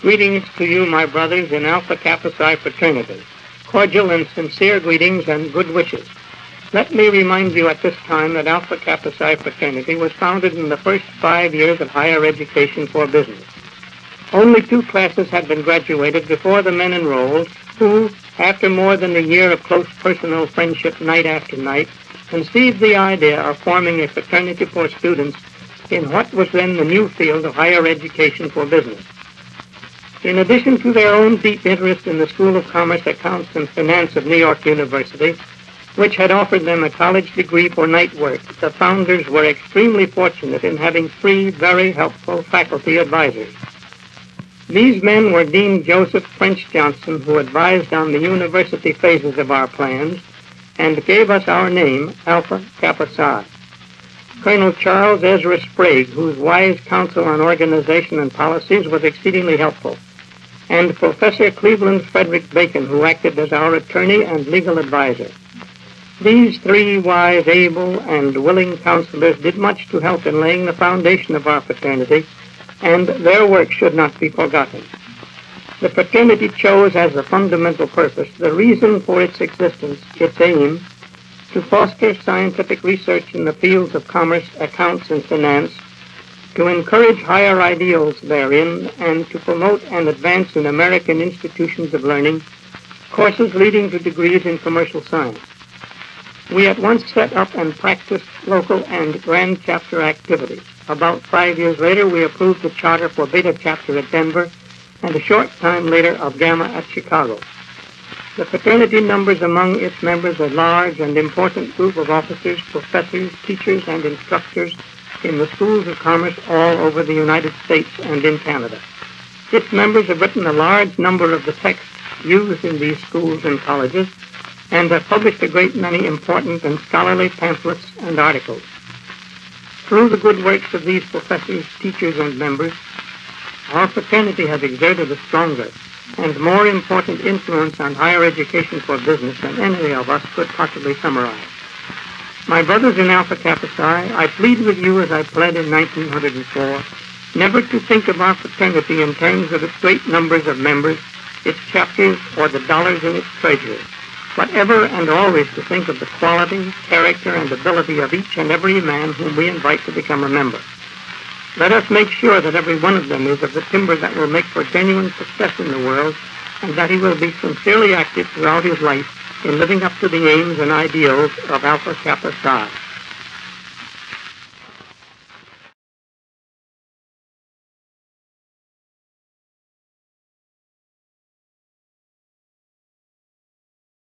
Greetings to you, my brothers in Alpha Kappa Psi fraternity. Cordial and sincere greetings and good wishes. Let me remind you at this time that Alpha Kappa Psi fraternity was founded in the first 5 years of higher education for business. Only 2 classes had been graduated before the men enrolled who, after more than a year of close personal friendship night after night, conceived the idea of forming a fraternity for students in what was then the new field of higher education for business. In addition to their own deep interest in the School of Commerce, Accounts, and Finance of New York University, which had offered them a college degree for night work, the founders were extremely fortunate in having 3 very helpful faculty advisors. These men were Dean Joseph French Johnson, who advised on the university phases of our plans and gave us our name, Alpha Kappa Psi. Colonel Charles Ezra Sprague, whose wise counsel on organization and policies was exceedingly helpful, and Professor Cleveland Frederick Bacon, who acted as our attorney and legal advisor. These 3 wise, able, and willing counselors did much to help in laying the foundation of our fraternity, and their work should not be forgotten. The fraternity chose as a fundamental purpose, the reason for its existence, its aim, to foster scientific research in the fields of commerce, accounts, and finance, to encourage higher ideals therein, and to promote and advance in American institutions of learning courses leading to degrees in commercial science. We at once set up and practiced local and grand chapter activities. About 5 years later, we approved the charter for Beta Chapter at Denver, and a short time later of Gamma at Chicago. The fraternity numbers among its members a large and important group of officers, professors, teachers, and instructors in the schools of commerce all over the United States and in Canada. Its members have written a large number of the texts used in these schools and colleges, and have published a great many important and scholarly pamphlets and articles. Through the good works of these professors, teachers, and members, our fraternity has exerted a stronger and more important influence on higher education for business than any of us could possibly summarize. My brothers in Alpha Kappa Psi, I plead with you as I pled in 1904, never to think of our fraternity in terms of its great numbers of members, its chapters, or the dollars in its treasury, but ever and always to think of the quality, character, and ability of each and every man whom we invite to become a member. Let us make sure that every one of them is of the timber that will make for genuine success in the world, and that he will be sincerely active throughout his life in living up to the aims and ideals of Alpha Kappa Psi.